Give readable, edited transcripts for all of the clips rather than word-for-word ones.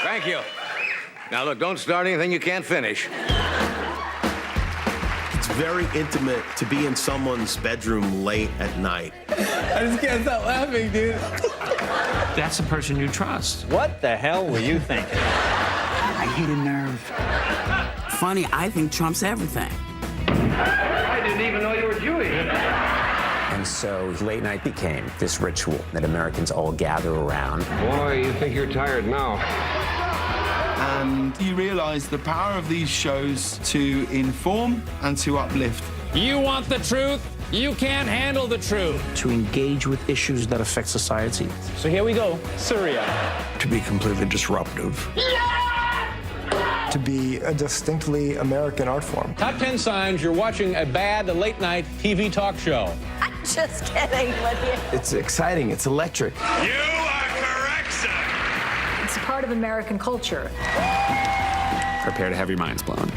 Thank you. Now, look, don't start anything you can't finish. It's very intimate to be in someone's bedroom late at night. I just can't stop laughing, dude. That's the person you trust. What the hell were you thinking? I hit a nerve. Funny, I think Trump's everything. I didn't even know you were Jewish. And so late night became this ritual that Americans all gather around. Boy, you think you're tired now. And you realize the power of these shows to inform and to uplift. You want the truth? You can't handle the truth. To engage with issues that affect society. So here we go. Syria. To be completely disruptive. To be a distinctly American art form. Top 10 signs you're watching a bad late-night TV talk show. I'm just kidding with you. It's exciting. It's electric. You are correct, sir. It's a part of American culture. Prepare to have your minds blown.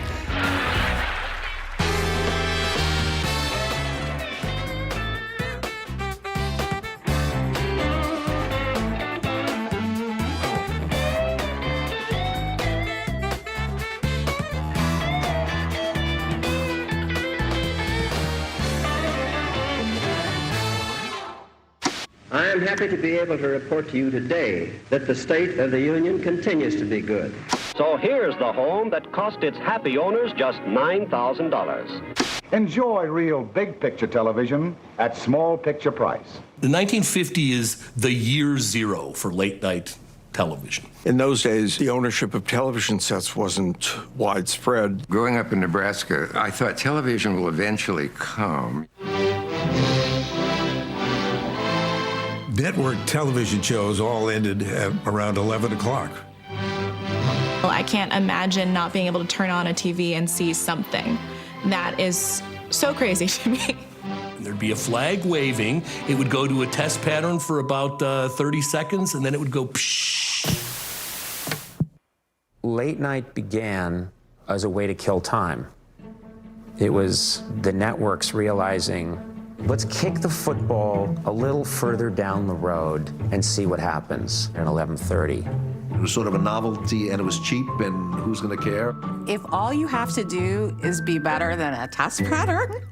I am happy to be able to report to you today that the state of the union continues to be good. So here's the home that cost its happy owners just $9,000. Enjoy real big picture television at small picture price. The 1950 is the year zero for late night television. In those days, the ownership of television sets wasn't widespread. Growing up in Nebraska, I thought television will eventually come. Network television shows all ended at around 11 o'clock. Well, I can't imagine not being able to turn on a TV and see something. That is so crazy to me. There'd be a flag waving. It would go to a test pattern for about 30 seconds, and then it would go pshh. Late night began as a way to kill time. It was the networks realizing, let's kick the football a little further down the road and see what happens at 11:30. It was sort of a novelty, and it was cheap, and who's going to care? If all you have to do is be better than a test pattern,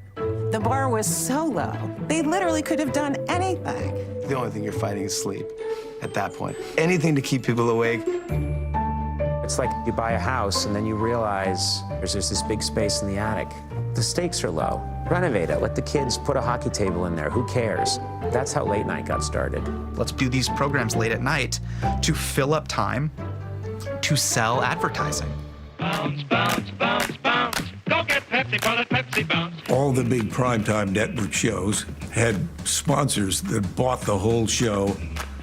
the bar was so low. They literally could have done anything. The only thing you're fighting is sleep at that point. Anything to keep people awake. It's like you buy a house and then you realize there's this big space in the attic. The stakes are low. Renovate it. Let the kids put a hockey table in there. Who cares? That's how late night got started. Let's do these programs late at night to fill up time, to sell advertising. Bounce, bounce, bounce, bounce. Go get Pepsi for the Pepsi bounce. All the big primetime network shows had sponsors that bought the whole show.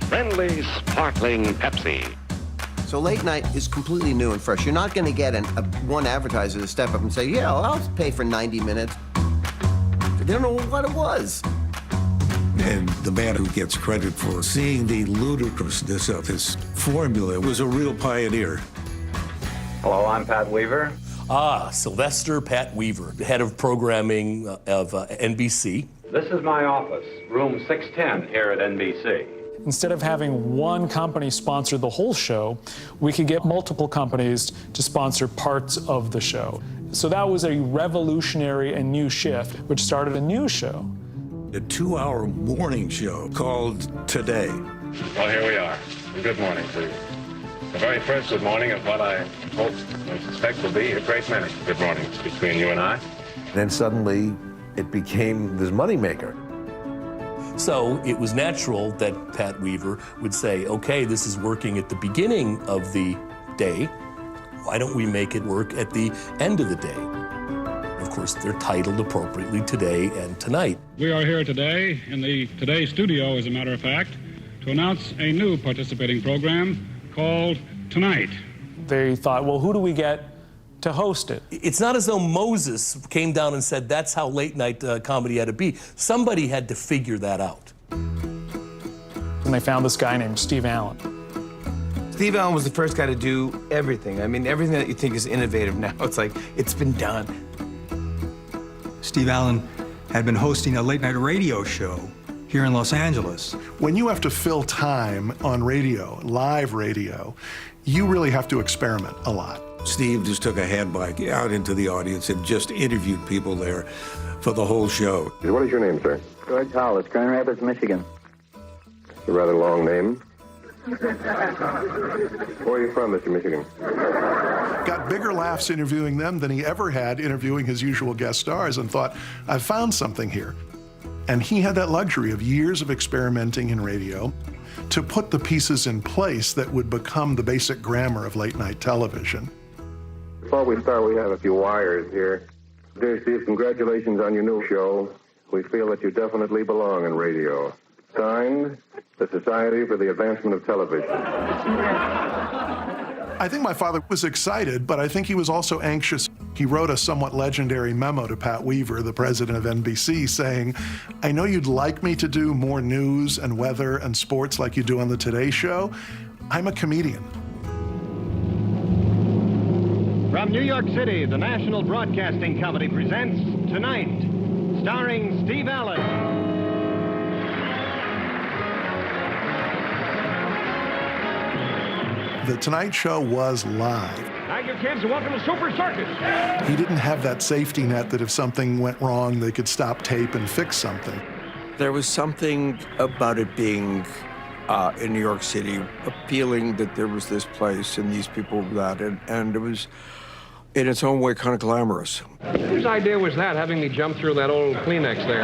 Friendly, sparkling Pepsi. So late night is completely new and fresh. You're not going to get one advertiser to step up and say, yeah, I'll pay for 90 minutes. They don't know what it was. And the man who gets credit for seeing the ludicrousness of this formula was a real pioneer. Hello, I'm Pat Weaver. Sylvester Pat Weaver, head of programming of NBC. This is my office, room 610 here at NBC. Instead of having one company sponsor the whole show, we could get multiple companies to sponsor parts of the show. So that was a revolutionary and new shift, which started a new show. A 2-hour morning show called Today. Well, here we are. Good morning to you. The very first good morning of what I hope and suspect will be a great many good mornings between you and I. Then suddenly it became this moneymaker. So it was natural that Pat Weaver would say, okay, this is working at the beginning of the day. Why don't we make it work at the end of the day? Of course, they're titled appropriately Today and Tonight. We are here today in the Today studio, as a matter of fact, to announce a new participating program called Tonight. They thought, well, who do we get to host it? It's not as though Moses came down and said that's how late night comedy had to be. Somebody had to figure that out. And they found this guy named Steve Allen. Steve Allen was the first guy to do everything. I mean, everything that you think is innovative now, it's like, it's been done. Steve Allen had been hosting a late night radio show here here in Los Angeles. When you have to fill time on radio, live radio, you really have to experiment a lot. Steve just took a hand bike out into the audience and just interviewed people there for the whole show. What is your name, sir? George Hollis, Grand Rapids, Michigan. It's a rather long name. Where are you from, Mr. Michigan? Got bigger laughs interviewing them than he ever had interviewing his usual guest stars, and thought, I've found something here. And he had that luxury of years of experimenting in radio to put the pieces in place that would become the basic grammar of late night television. Before we start, we have a few wires here. Dear Steve, congratulations on your new show. We feel that you definitely belong in radio. Signed, the Society for the Advancement of Television. I think my father was excited, but I think he was also anxious. He wrote a somewhat legendary memo to Pat Weaver, the president of NBC, saying, I know you'd like me to do more news and weather and sports like you do on the Today Show. I'm a comedian. From New York City, the National Broadcasting Company presents Tonight, starring Steve Allen. The Tonight Show was live. Hi, you kids, and welcome to Super Circus. He didn't have that safety net that if something went wrong, they could stop tape and fix something. There was something about it being in New York City, a feeling that there was this place and these people that, and it was, in its own way, kind of glamorous. Whose idea was that, having me jump through that old Kleenex there?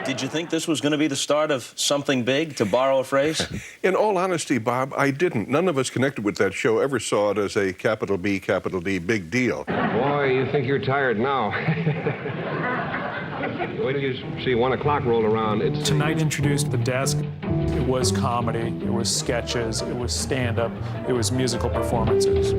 Did you think this was going to be the start of something big, to borrow a phrase? In all honesty, Bob, I didn't. None of us connected with that show ever saw it as a capital B, capital D, big deal. Boy, you think you're tired now. Wait till you see 1 o'clock roll around. Tonight introduced the desk. It was comedy, it was sketches, it was stand-up, it was musical performances.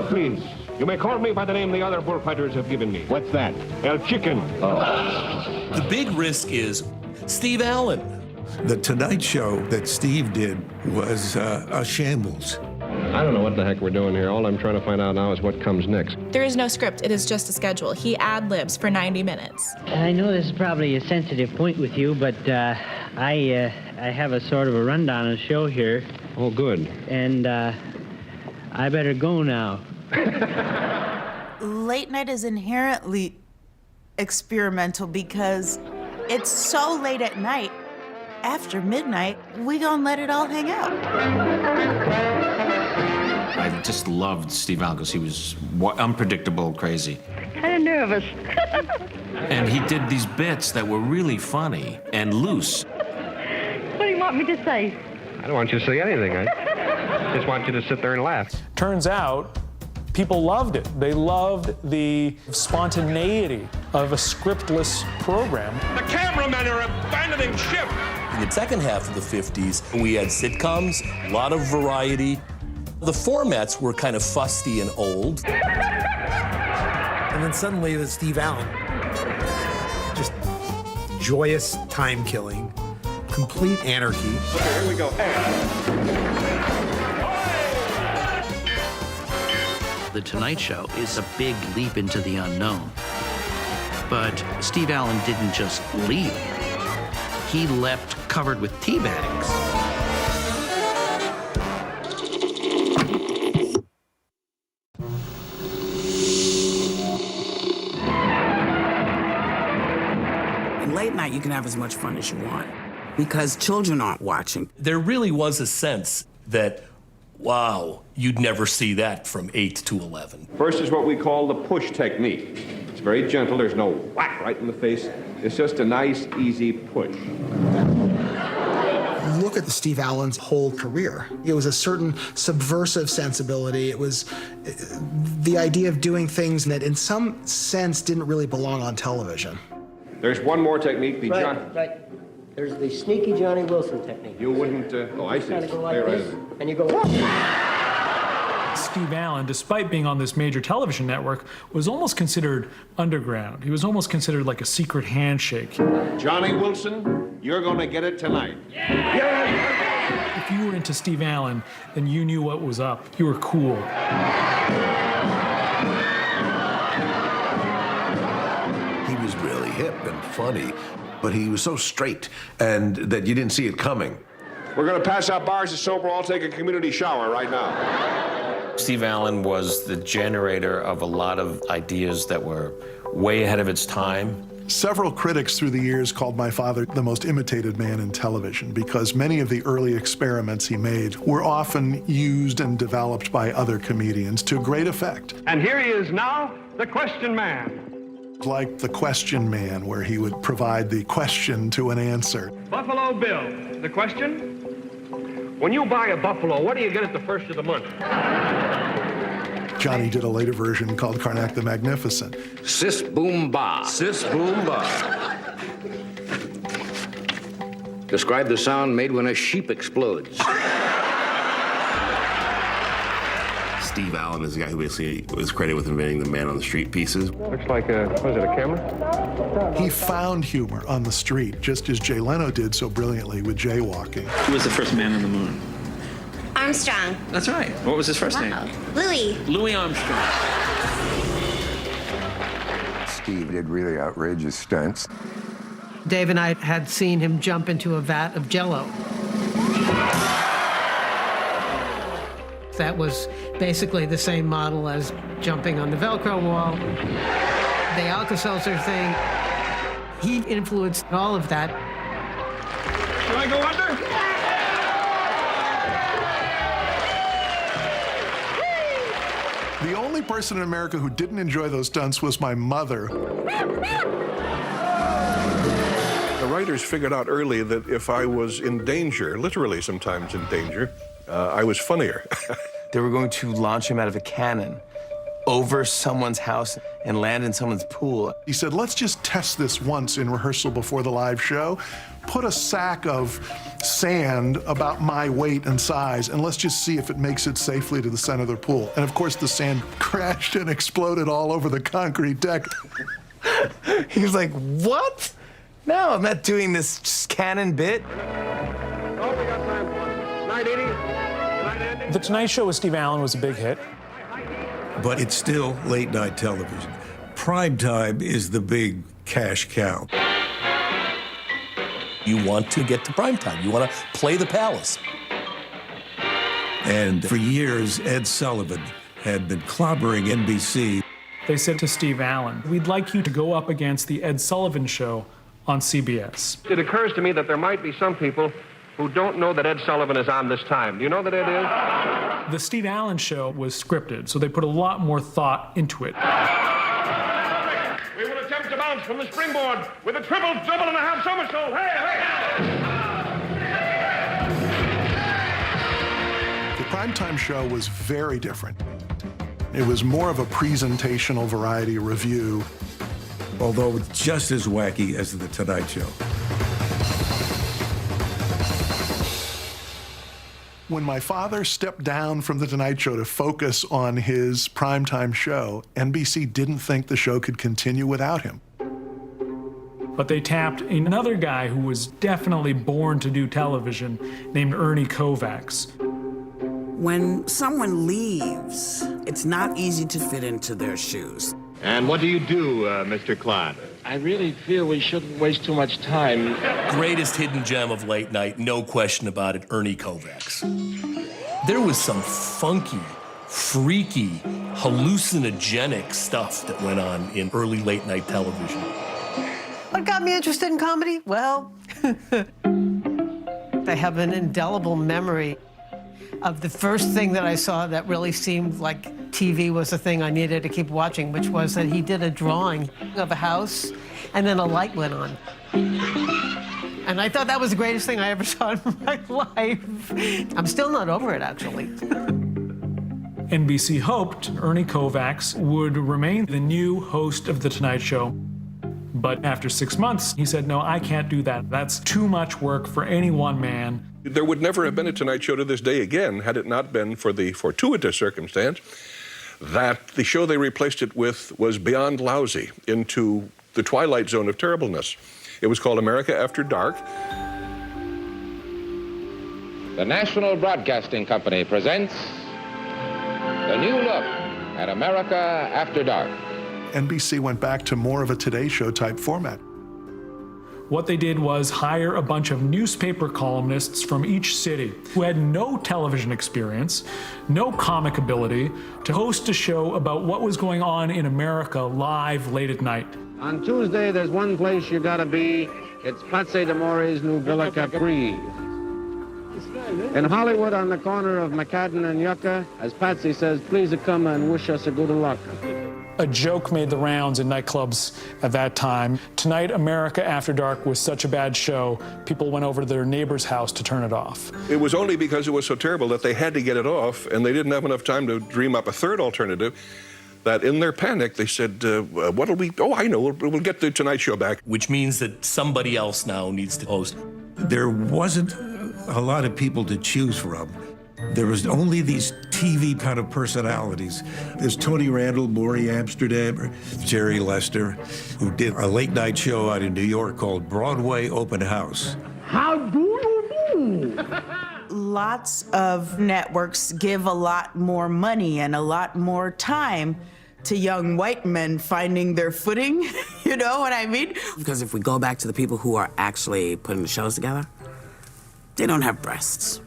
Please, you may call me by the name the other bullfighters have given me. What's that? El Chicken. Oh. The big risk is Steve Allen. The Tonight Show that Steve did was a shambles. I don't know what the heck we're doing here. All I'm trying to find out now is what comes next. There is no script. It is just a schedule. He ad-libs for 90 minutes. I know this is probably a sensitive point with you, but I have a sort of a rundown of the show here. Oh, good. And I better go now. Late night is inherently experimental because it's so late at night. After midnight, we gonna let it all hang out. I just loved Steve Allen because he was unpredictable, crazy. Kind of nervous. And he did these bits that were really funny and loose. What do you want me to say? I don't want you to say anything. I just want you to sit there and laugh. Turns out, people loved it. They loved the spontaneity of a scriptless program. The cameramen are abandoning ship. In the second half of the 50s, we had sitcoms, a lot of variety. The formats were kind of fusty and old. And then suddenly there's Steve Allen. Just joyous time killing, complete anarchy. Okay, here we go. The Tonight Show is a big leap into the unknown. But Steve Allen didn't just leap. He leapt covered with tea bags. In late night, you can have as much fun as you want because children aren't watching. There really was a sense that, wow, you'd never see that from 8 to 11. First is what we call the push technique. It's very gentle. There's no whack right in the face. It's just a nice, easy push. Look at Steve Allen's whole career. It was a certain subversive sensibility. It was the idea of doing things that in some sense didn't really belong on television. There's one more technique. Right. There's the sneaky Johnny Wilson technique. You wouldn't, oh, I see. Kind of go like Right. this, and you go... Steve Allen, despite being on this major television network, was almost considered underground. He was almost considered like a secret handshake. Johnny Wilson, you're going to get it tonight. If you were into Steve Allen, then you knew what was up. You were cool. He was brilliant. hip and funny, but he was so straight and that you didn't see it coming. We're going to pass out bars of soap. We'll all take a community shower right now. Steve Allen was the generator of a lot of ideas that were way ahead of its time. Several critics through the years called my father the most imitated man in television because many of the early experiments he made were often used and developed by other comedians to great effect. And here he is now, the Question Man. Like the Question Man, where he would provide the question to an answer. Buffalo Bill, the question? When you buy a buffalo, what do you get at the first of the month? Johnny did a later version called Karnak the Magnificent. Sis boom ba. Sis boom ba. Describe the sound made when a sheep explodes. Steve Allen is the guy who basically was credited with inventing the man on the street pieces. Looks like a, was it a camera? He found humor on the street, just as Jay Leno did so brilliantly with jaywalking. Who was the first man on the moon? Armstrong. That's right. What was his first name? Louis. Louis Armstrong. Steve did really outrageous stunts. Dave and I had seen him jump into a vat of Jell-O. That was basically the same model as jumping on the Velcro wall. The Alka-Seltzer thing. He influenced all of that. Should I go under? The only person in America who didn't enjoy those stunts was my mother. The writers figured out early that if I was in danger, literally sometimes in danger, I was funnier. They were going to launch him out of a cannon over someone's house and land in someone's pool. He said, let's just test this once in rehearsal before the live show. Put a sack of sand about my weight and size, and let's just see if it makes it safely to the center of the pool. And of course, the sand crashed and exploded all over the concrete deck. He was like, what? No, I'm not doing this cannon bit. The Tonight Show with Steve Allen was a big hit. But it's still late night television. Prime time is the big cash cow. You want to get to prime time. You want to play the palace. And for years, Ed Sullivan had been clobbering NBC. They said to Steve Allen, we'd like you to go up against the Ed Sullivan Show on CBS. It occurs to me that there might be some people who don't know that Ed Sullivan is on this time. Do you know that Ed is? The Steve Allen Show was scripted, so they put a lot more thought into it. We will attempt to bounce from the springboard with a triple, double, and a half somersault. Hey, The primetime show was very different. It was more of a presentational variety review. Although just as wacky as The Tonight Show. When my father stepped down from The Tonight Show to focus on his primetime show, NBC didn't think the show could continue without him. But they tapped another guy who was definitely born to do television, named Ernie Kovacs. When someone leaves, it's not easy to fit into their shoes. And what do you do, Mr. Klein? I really feel we shouldn't waste too much time. Greatest hidden gem of late night, no question about it, Ernie Kovacs. There was some funky, freaky, hallucinogenic stuff that went on in early late night television. What got me interested in comedy? Well, I have an indelible memory of the first thing that I saw that really seemed like TV was the thing I needed to keep watching, which was that he did a drawing of a house and then a light went on. And I thought that was the greatest thing I ever saw in my life. I'm still not over it, actually. NBC hoped Ernie Kovacs would remain the new host of The Tonight Show. But after 6 months, he said, no, I can't do that. That's too much work for any one man. There would never have been a Tonight Show to this day again had it not been for the fortuitous circumstance that the show they replaced it with was beyond lousy, into the twilight zone of terribleness. It was called America After Dark. The National Broadcasting Company presents the new look at America After Dark. NBC went back to more of a Today Show type format. What they did was hire a bunch of newspaper columnists from each city who had no television experience, no comic ability, to host a show about what was going on in America live late at night. On Tuesday, there's one place you gotta be. It's Patsy D'Amore's new Villa Capri. In Hollywood, on the corner of McCadden and Yucca, as Patsy says, please come and wish us a good luck. A joke made the rounds in nightclubs at that time. Tonight, America After Dark was such a bad show, people went over to their neighbor's house to turn it off. It was only because it was so terrible that they had to get it off, and they didn't have enough time to dream up a third alternative, that in their panic, they said, what'll we, oh, I know, we'll get the Tonight Show back. Which means that somebody else now needs to host. There wasn't a lot of people to choose from. There was only these TV kind of personalities. There's Tony Randall, Maury Amsterdam, Jerry Lester, who did a late night show out in New York called Broadway Open House. How do you do? Lots of networks give a lot more money and a lot more time to young white men finding their footing, you know what I mean? Because if we go back to the people who are actually putting the shows together, they don't have breasts.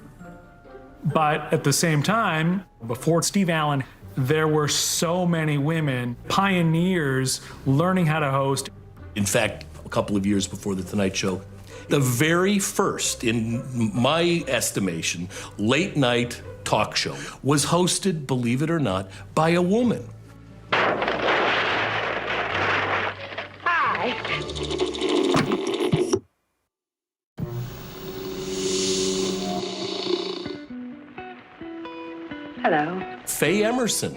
But at the same time, before Steve Allen, there were so many women, pioneers, learning how to host. In fact, a couple of years before The Tonight Show, the very first, in my estimation, late night talk show was hosted, believe it or not, by a woman. Hi. Hello. Faye Emerson.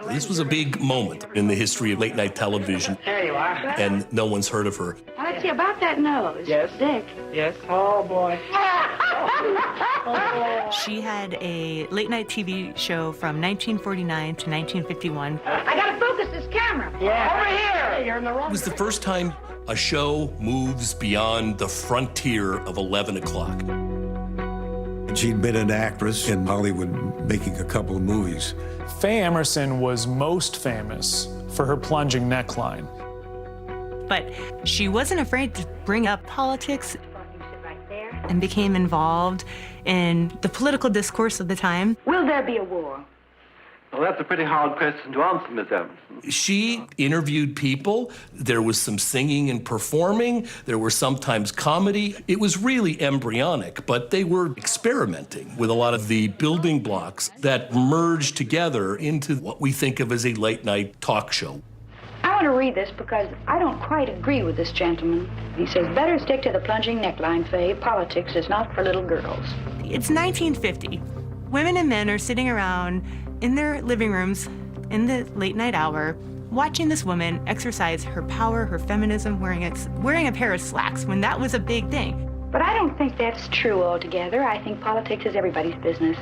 This was a big moment in the history of late night television. There you are. And no one's heard of her. Let's see about that nose. Yes. Dick. Yes. Oh, boy. She had a late night TV show from 1949 to 1951. I gotta focus this camera. Yeah. Over here. You're in the wrong. It was the first time a show moves beyond the frontier of 11 o'clock. She'd been an actress in Hollywood making a couple of movies. Faye Emerson was most famous for her plunging neckline. But she wasn't afraid to bring up politics and became involved in the political discourse of the time. Will there be a war? Well, that's a pretty hard question to answer, Miss Emerson. She interviewed people. There was some singing and performing. There were sometimes comedy. It was really embryonic, but they were experimenting with a lot of the building blocks that merged together into what we think of as a late night talk show. I want to read this because I don't quite agree with this gentleman. He says, better stick to the plunging neckline, Faye. Politics is not for little girls. It's 1950. Women and men are sitting around in their living rooms in the late night hour, watching this woman exercise her power, her feminism, wearing a pair of slacks when that was a big thing. But I don't think that's true altogether. I think politics is everybody's business.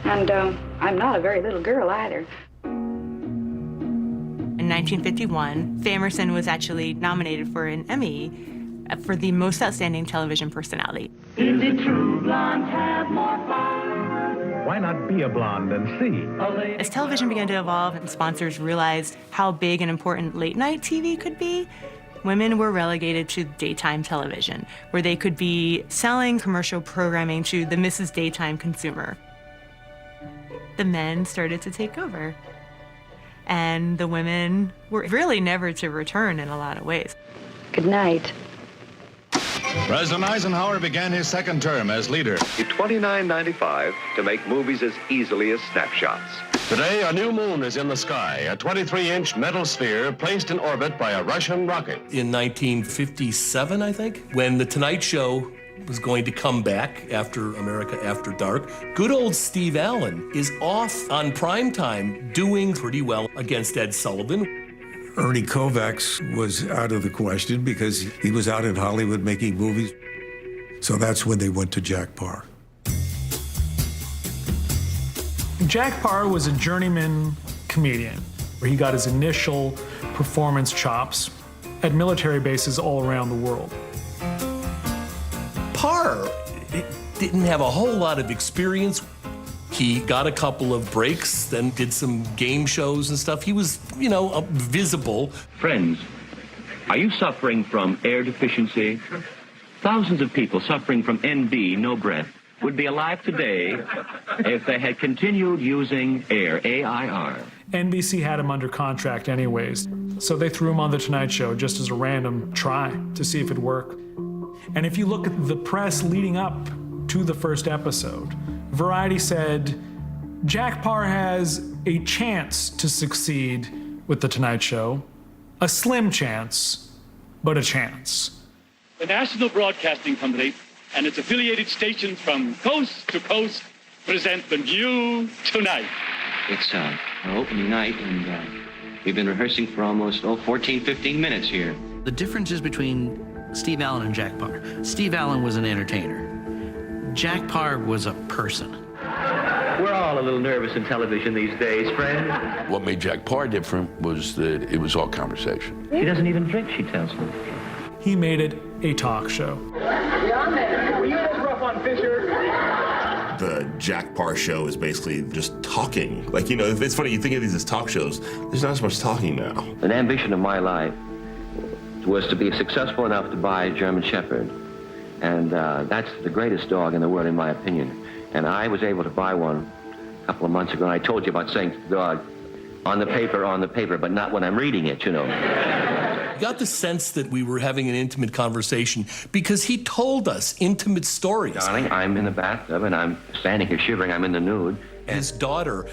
And I'm not a very little girl either. In 1951, Faye Emerson was actually nominated for an Emmy for the most outstanding television personality. Is it true blondes have more fun? Why not be a blonde and see? As television began to evolve and sponsors realized how big and important late night TV could be, women were relegated to daytime television, where they could be selling commercial programming to the Mrs. Daytime consumer. The men started to take over, and the women were really never to return in a lot of ways. Good night. President Eisenhower began his second term as leader. $29.95 to make movies as easily as snapshots. Today, a new moon is in the sky, a 23-inch metal sphere placed in orbit by a Russian rocket. In 1957, I think, when The Tonight Show was going to come back after America After Dark, good old Steve Allen is off on primetime doing pretty well against Ed Sullivan. Ernie Kovacs was out of the question because he was out in Hollywood making movies. So that's when they went to Jack Paar. Jack Paar was a journeyman comedian, where he got his initial performance chops at military bases all around the world. Paar didn't have a whole lot of experience. He got a couple of breaks, then did some game shows and stuff. He was, visible. Friends, are you suffering from air deficiency? Thousands of people suffering from NB, no breath, would be alive today if they had continued using air, A-I-R. NBC had him under contract anyways, so they threw him on The Tonight Show just as a random try to see if it'd work. And if you look at the press leading up to the first episode, Variety said, Jack Paar has a chance to succeed with The Tonight Show. A slim chance, but a chance. The National Broadcasting Company and its affiliated stations from coast to coast present the new Tonight. It's our opening night, and we've been rehearsing for almost 14, 15 minutes here. The differences between Steve Allen and Jack Paar. Steve Allen was an entertainer. Jack Paar was a person. We're all a little nervous in television these days, friend. What made Jack Paar different was that it was all conversation. She doesn't even drink, she tells me. He made it a talk show. Beyond that, were you as rough on Fisher? The Jack Paar show is basically just talking. It's funny, you think of these as talk shows. There's not as much talking now. An ambition of my life was to be successful enough to buy a German Shepherd. And that's the greatest dog in the world, in my opinion. And I was able to buy one a couple of months ago. And I told you about saying to the dog, on the paper, but not when I'm reading it, You got the sense that we were having an intimate conversation because he told us intimate stories. Darling, I'm in the bathtub and I'm standing here shivering. I'm in the nude. His daughter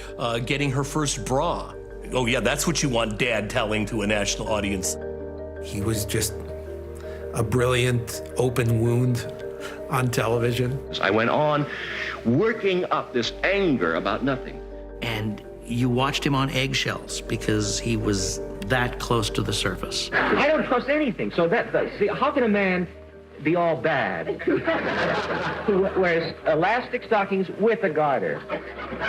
getting her first bra. Oh, yeah, that's what you want Dad telling to a national audience. He was just a brilliant open wound on television. I went on working up this anger about nothing. And you watched him on eggshells because he was that close to the surface. I don't trust anything. So see, how can a man be all bad who wears elastic stockings with a garter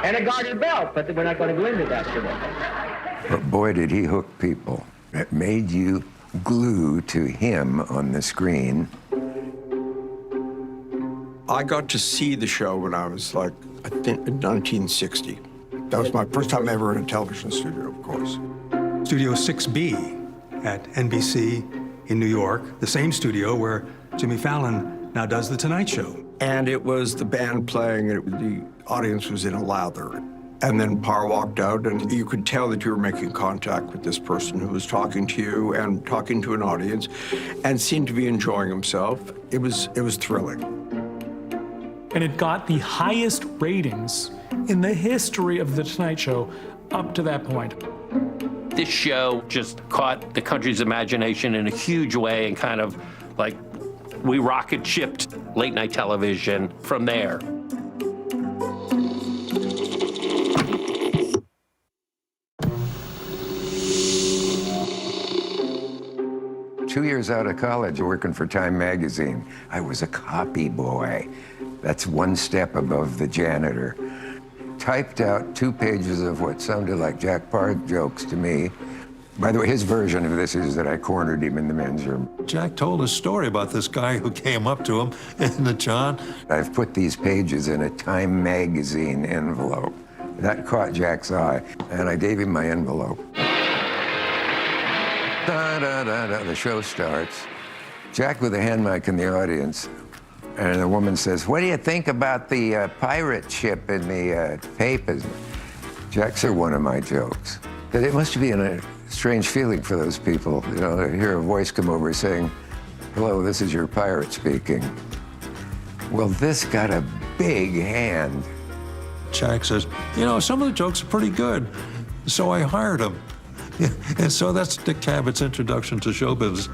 and a garter belt? But we're not going to go into that today. But boy, did he hook people. It made you glue to him on the screen. I got to see the show when I was I think in 1960. That was my first time ever in a television studio, of course. Studio 6B at NBC in New York, the same studio where Jimmy Fallon now does The Tonight Show. And it was the band playing, the audience was in a lather. And then Paar walked out, and you could tell that you were making contact with this person who was talking to you and talking to an audience and seemed to be enjoying himself. It was thrilling. And it got the highest ratings in the history of The Tonight Show up to that point. This show just caught the country's imagination in a huge way and kind of we rocket shipped late night television from there. Two years out of college, working for Time magazine, I was a copy boy. That's one step above the janitor. Typed out 2 pages of what sounded like Jack Paar jokes to me. By the way, his version of this is that I cornered him in the men's room. Jack told a story about this guy who came up to him in the John. I've put these pages in a Time magazine envelope. That caught Jack's eye, and I gave him my envelope. Da-da-da-da, the show starts. Jack with a hand mic in the audience, and the woman says, "What do you think about the pirate ship in the papers?" Jack said one of my jokes. That it must be a strange feeling for those people, to hear a voice come over saying, "Hello, this is your pirate speaking." Well, this got a big hand. Jack says, some of the jokes are pretty good, so I hired him. And so that's Dick Cabot's introduction to show business.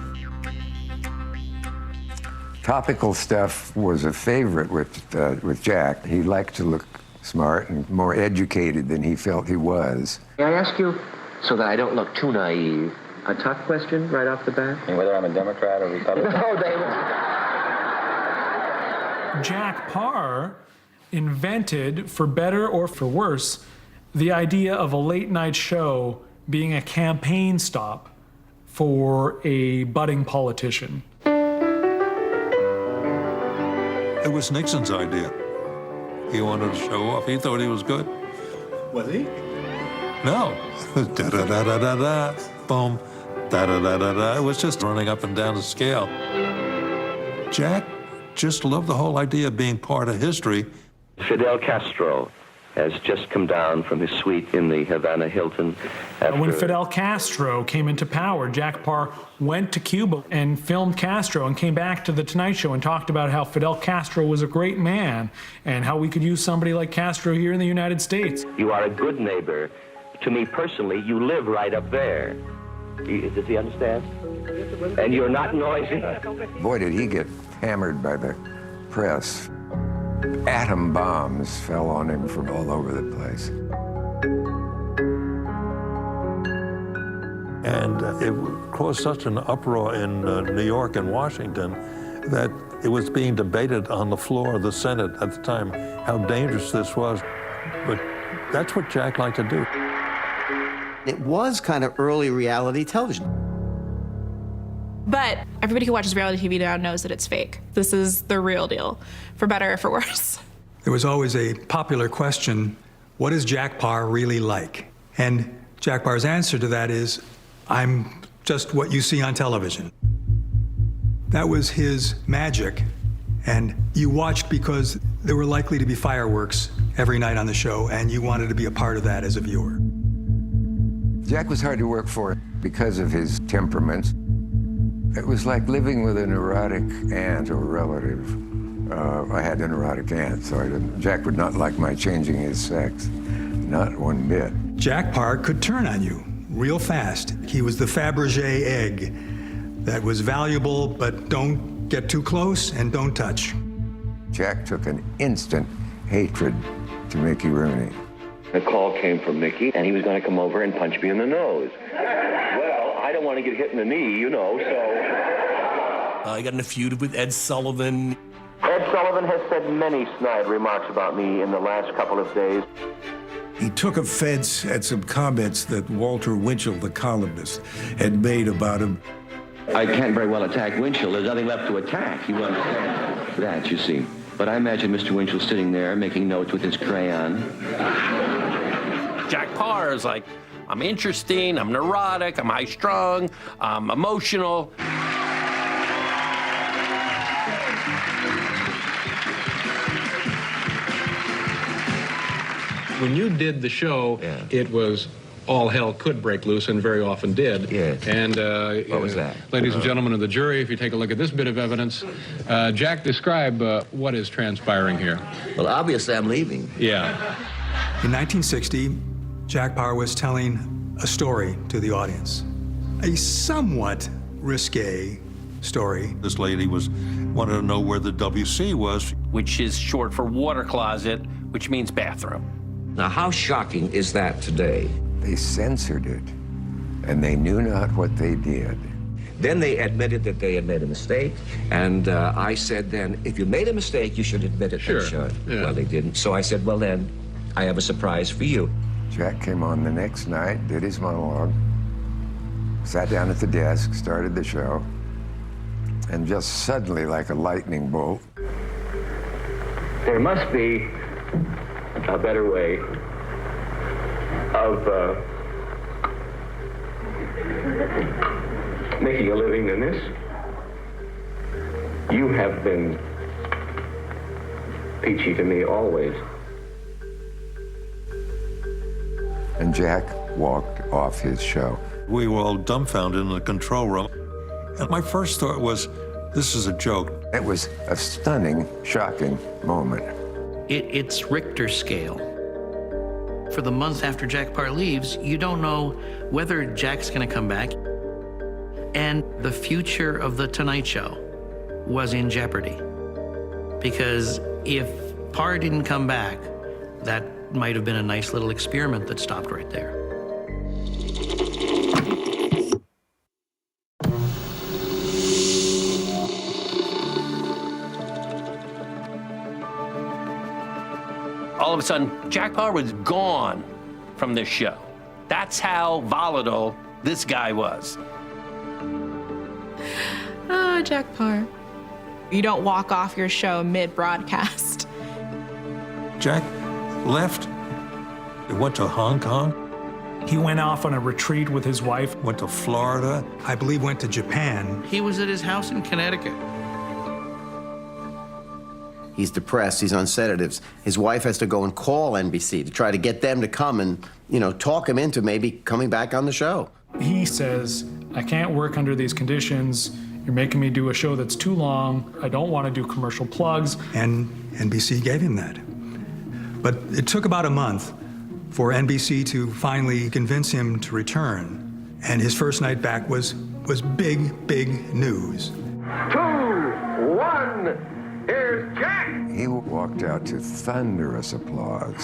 Topical stuff was a favorite with Jack. He liked to look smart and more educated than he felt he was. May I ask you, so that I don't look too naive, a tough question right off the bat? And whether I'm a Democrat or Republican? No, David. Jack Paar invented, for better or for worse, the idea of a late night show being a campaign stop for a budding politician. It was Nixon's idea. He wanted to show off. He thought he was good. Was he? No. Da-da-da-da-da-da, boom, da-da-da-da-da. It was just running up and down the scale. Jack just loved the whole idea of being part of history. Fidel Castro has just come down from his suite in the Havana Hilton. When Fidel Castro came into power, Jack Paar went to Cuba and filmed Castro and came back to The Tonight Show and talked about how Fidel Castro was a great man and how we could use somebody like Castro here in the United States. You are a good neighbor. To me personally, you live right up there. Does he understand? And you're not noisy. Boy, did he get hammered by the press. Atom bombs fell on him from all over the place. And it caused such an uproar in New York and Washington that it was being debated on the floor of the Senate at the time how dangerous this was. But that's what Jack liked to do. It was kind of early reality television. But everybody who watches reality TV now knows that it's fake. This is the real deal, for better or for worse. There was always a popular question, what is Jack Paar really like? And Jack Paar's answer to that is, I'm just what you see on television. That was his magic, and you watched because there were likely to be fireworks every night on the show, and you wanted to be a part of that as a viewer. Jack was hard to work for because of his temperament. It was like living with a neurotic aunt or relative. I had a neurotic aunt, so Jack would not like my changing his sex, not one bit. Jack Paar could turn on you real fast. He was the Fabergé egg that was valuable, but don't get too close and don't touch. Jack took an instant hatred to Mickey Rooney. A call came from Mickey, and he was going to come over and punch me in the nose. Well, I don't want to get hit in the knee, you know, so... I got in a feud with Ed Sullivan. Ed Sullivan has said many snide remarks about me in the last couple of days. He took offense at some comments that Walter Winchell, the columnist, had made about him. I can't very well attack Winchell. There's nothing left to attack. You understand that, you see. But I imagine Mr. Winchell sitting there making notes with his crayon. Jack Paar is like, I'm interesting, I'm neurotic, I'm high-strung, I'm emotional. When you did the show, it was all hell could break loose and very often did. Yes. And what was that? Ladies and gentlemen of the jury, if you take a look at this bit of evidence, Jack, describe what is transpiring here. Well, obviously I'm leaving. Yeah. In 1960, Jack Paar was telling a story to the audience, a somewhat risque story. This lady wanted to know where the WC was. Which is short for water closet, which means bathroom. Now, how shocking is that today? They censored it, and they knew not what they did. Then they admitted that they had made a mistake, and I said then, if you made a mistake, you should admit it. Sure. Yeah. Well, they didn't. So I said, well then, I have a surprise for you. Jack came on the next night, did his monologue, sat down at the desk, started the show, and just suddenly, like a lightning bolt, There must be a better way of making a living than this. You have been peachy to me always. and Jack walked off his show. We were all dumbfounded in the control room. And my first thought was, this is a joke. It was a stunning, shocking moment. It's Richter scale. For the month after Jack Paar leaves, you don't know whether Jack's going to come back. And the future of The Tonight Show was in jeopardy. Because if Paar didn't come back, that might have been a nice little experiment that stopped right there. All of a sudden, Jack Paar was gone from this show. That's how volatile this guy was. Ah, Jack Paar. You don't walk off your show mid-broadcast. Jack left. He went to Hong Kong. He went off on a retreat with his wife. Went to Florida. I believe went to Japan. He was at his house in Connecticut. He's depressed, he's on sedatives. His wife has to go and call NBC to try to get them to come and, talk him into maybe coming back on the show. He says, I can't work under these conditions. You're making me do a show that's too long. I don't want to do commercial plugs. And NBC gave him that. But it took about a month for NBC to finally convince him to return. And his first night back was big, big news. 2, 1, here's Jack! He walked out to thunderous applause.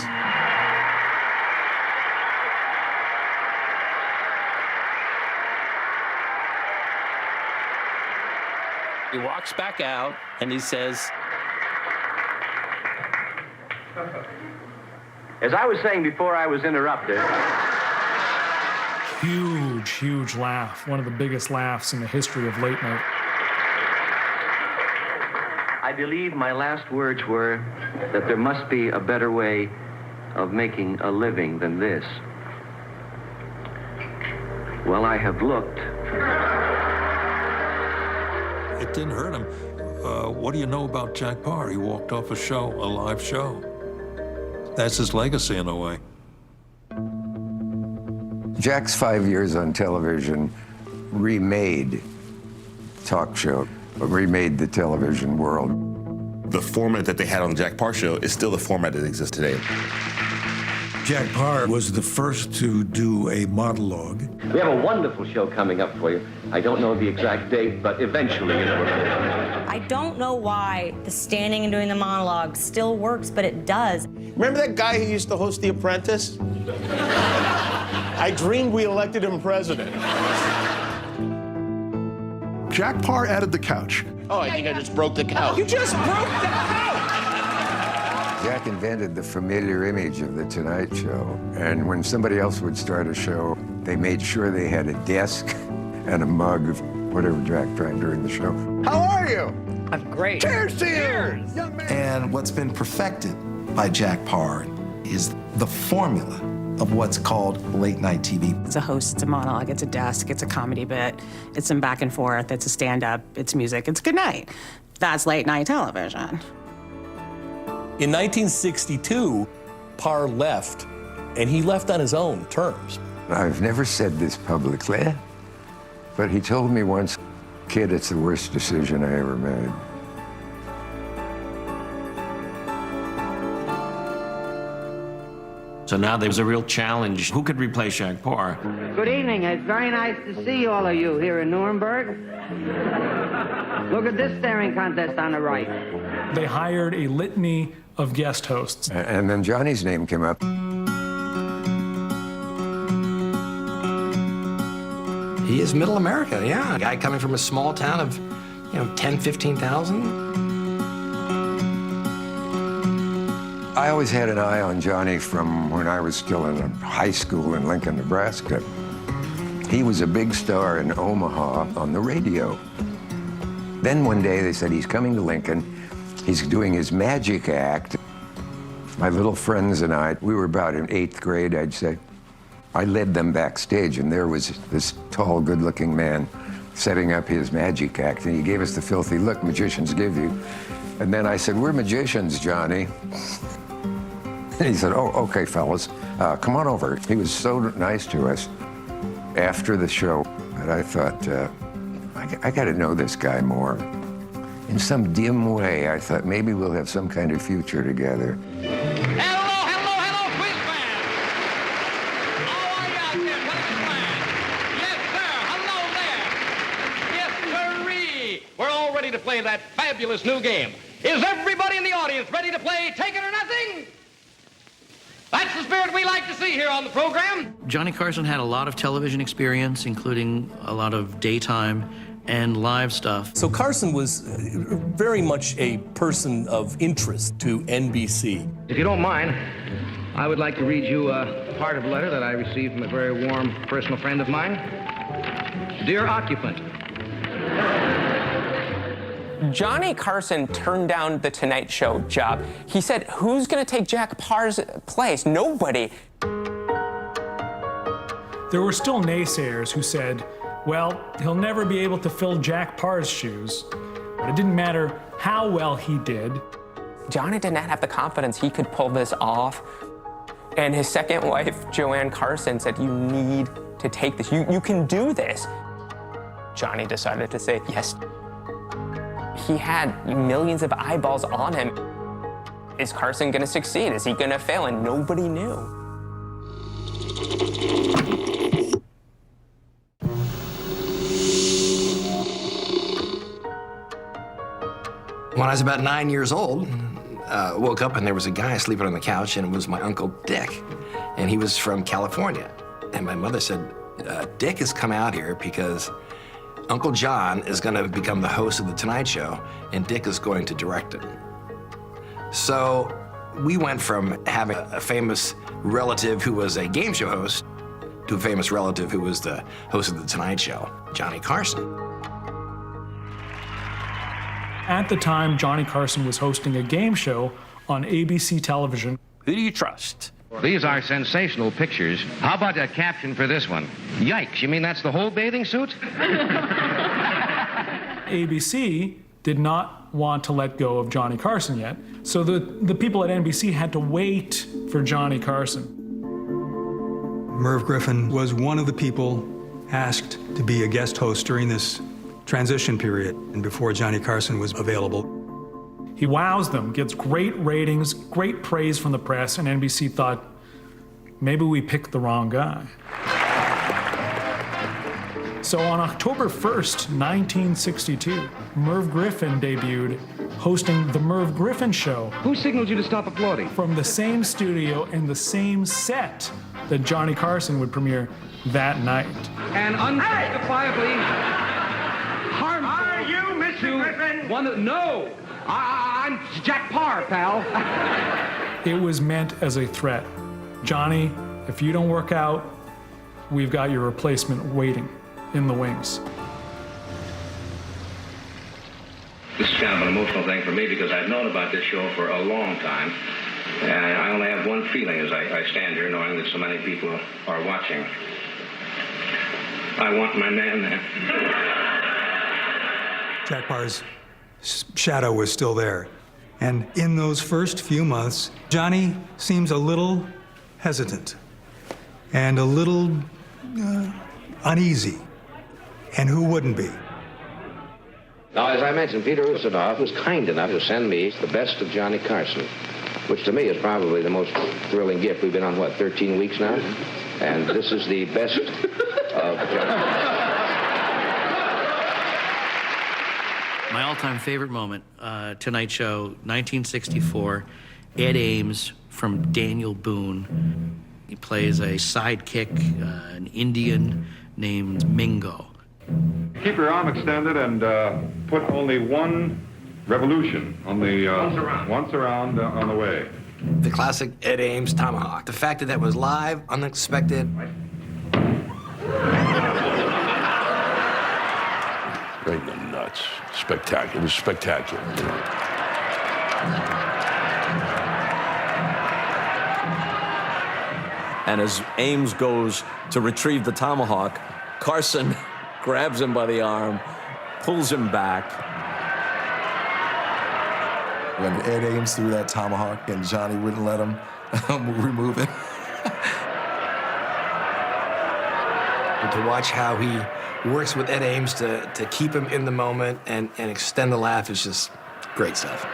He walks back out and he says, As I was saying before I was interrupted. Huge, huge laugh. One of the biggest laughs in the history of late night. I believe my last words were that there must be a better way of making a living than this. Well, I have looked. It didn't hurt him. What do you know about Jack Paar? He walked off a live show. That's his legacy in a way. Jack's 5 years on television remade talk show, remade the television world. The format that they had on the Jack Paar show is still the format that exists today. Jack Paar was the first to do a monologue. We have a wonderful show coming up for you. I don't know the exact date, but eventually, I don't know why the standing and doing the monologue still works, but it does. Remember that guy who used to host The Apprentice? I dreamed we elected him president. Jack Paar added the couch. Oh, I think I just broke the couch. You just broke the couch! Jack invented the familiar image of The Tonight Show. And when somebody else would start a show, they made sure they had a desk and a mug of whatever Jack drank during the show. How are you? I'm great. Cheers to you! Cheers! And what's been perfected by Jack Paar is the formula of what's called late night TV. It's a host, it's a monologue, it's a desk, it's a comedy bit, it's some back and forth, it's a stand-up, it's music, it's good night. That's late night television. In 1962, Paar left, and he left on his own terms. I've never said this publicly, but he told me once, kid, it's the worst decision I ever made. So now there's a real challenge. Who could replace Jack Paar? Good evening. It's very nice to see all of you here in Nuremberg. Look at this staring contest on the right. They hired a litany of guest hosts. And then Johnny's name came up. He is middle America, yeah. A guy coming from a small town of, 10, 15,000. I always had an eye on Johnny from when I was still in high school in Lincoln, Nebraska. He was a big star in Omaha on the radio. Then one day they said he's coming to Lincoln. He's doing his magic act. My little friends and I, we were about in 8th grade, I'd say. I led them backstage, and there was this tall, good-looking man setting up his magic act, and he gave us the filthy look magicians give you. And then I said, "We're magicians, Johnny." And he said, "Oh, okay, fellas, come on over." He was so nice to us after the show that I thought, I got to know this guy more. In some dim way, I thought maybe we'll have some kind of future together. To play that fabulous new game. Is everybody in the audience ready to play Take It or Nothing? That's the spirit we like to see here on the program. Johnny Carson had a lot of television experience, including a lot of daytime and live stuff. So Carson was very much a person of interest to NBC. If you don't mind, I would like to read you a part of a letter that I received from a very warm personal friend of mine. Dear occupant, Johnny Carson turned down the Tonight Show job. He said, who's going to take Jack Paar's place? Nobody. There were still naysayers who said, well, he'll never be able to fill Jack Paar's shoes. But it didn't matter how well he did. Johnny did not have the confidence he could pull this off. And his second wife, Joanne Carson, said, you need to take this. You can do this. Johnny decided to say yes. He had millions of eyeballs on him. Is Carson going to succeed? Is he going to fail? And nobody knew. When I was about 9 years old, woke up and there was a guy sleeping on the couch, and it was my Uncle Dick. And he was from California. And my mother said, Dick has come out here because Uncle John is going to become the host of The Tonight Show, and Dick is going to direct it. So we went from having a famous relative who was a game show host to a famous relative who was the host of The Tonight Show, Johnny Carson. At the time, Johnny Carson was hosting a game show on ABC television. Who do you trust? These are sensational pictures. How about a caption for this one? Yikes, you mean that's the whole bathing suit? ABC did not want to let go of Johnny Carson yet, so the people at NBC had to wait for Johnny Carson. Merv Griffin was one of the people asked to be a guest host during this transition period and before Johnny Carson was available. He wows them, gets great ratings, great praise from the press, and NBC thought, maybe we picked the wrong guy. So on October 1st, 1962, Merv Griffin debuted hosting The Merv Griffin Show. Who signaled you to stop applauding? From the same studio and the same set that Johnny Carson would premiere that night. And unjustifiably harmful. Are you Mr. Griffin? No! I'm Jack Paar, pal. It was meant as a threat. Johnny, if you don't work out, we've got your replacement waiting in the wings. This is kind of an emotional thing for me because I've known about this show for a long time. And I only have one feeling as I stand here knowing that so many people are watching. I want my man there. Jack Paar's shadow was still there. And in those first few months, Johnny seems a little hesitant and a little uneasy. And who wouldn't be? Now, as I mentioned, Peter Ustinov was kind enough to send me the best of Johnny Carson, which to me is probably the most thrilling gift. We've been on, 13 weeks now? And this is the best of Johnny. My all-time favorite moment, Tonight Show, 1964, Ed Ames from Daniel Boone. He plays a sidekick, an Indian named Mingo. Keep your arm extended and put only one revolution on the once around on the way. The classic Ed Ames tomahawk. The fact that that was live, unexpected. Right in the nuts. Spectacular. It was spectacular. And as Ames goes to retrieve the tomahawk, Carson grabs him by the arm, pulls him back. When Ed Ames threw that tomahawk and Johnny wouldn't let him remove it. And to watch how he works with Ed Ames to keep him in the moment and extend the laugh is just great stuff.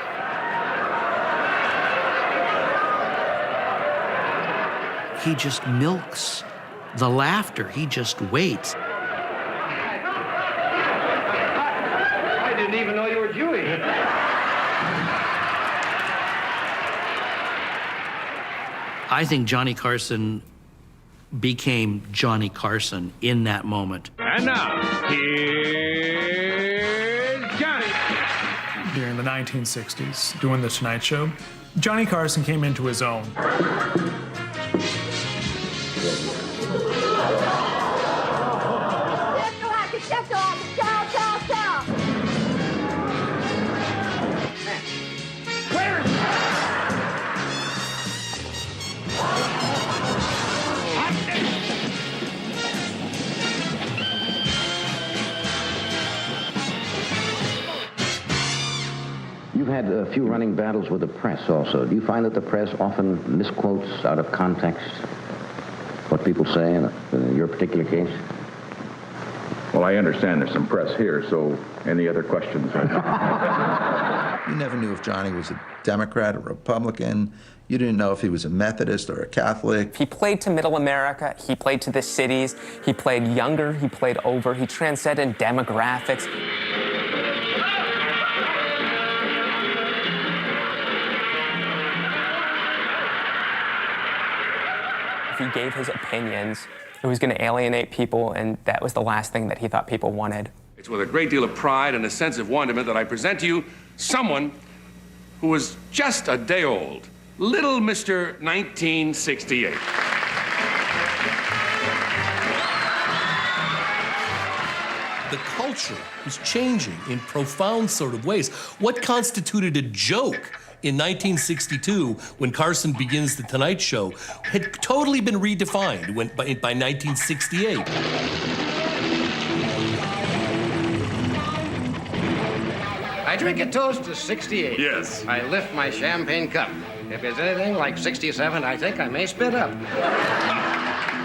He just milks the laughter. He just waits. I didn't even know you were Jewish. I think Johnny Carson became Johnny Carson in that moment. And now, here's Johnny. During the 1960s, doing The Tonight Show, Johnny Carson came into his own. You've had a few running battles with the press also. Do you find that the press often misquotes out of context what people say in your particular case? Well, I understand there's some press here, so any other questions? You never knew if Johnny was a Democrat or Republican. You didn't know if he was a Methodist or a Catholic. He played to middle America, he played to the cities, he played younger, he played over, he transcended demographics. If he gave his opinions, it was going to alienate people, and that was the last thing that he thought people wanted. It's with a great deal of pride and a sense of wonderment that I present to you someone who was just a day old, little Mr. 1968. The culture is changing in profound sort of ways. What constituted a joke in 1962, when Carson begins The Tonight Show, had totally been redefined by 1968. I drink a toast to 68. Yes. I lift my champagne cup. If it's anything like 67, I think I may spit up.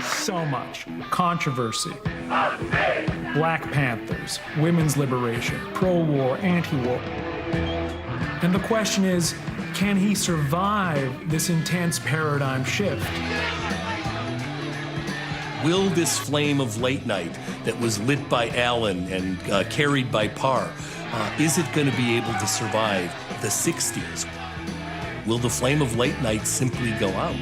So much controversy. Black Panthers, women's liberation, pro-war, anti-war. And the question is, can he survive this intense paradigm shift? Will this flame of late night that was lit by Allen and carried by Paar, is it going to be able to survive the 60s? Will the flame of late night simply go out?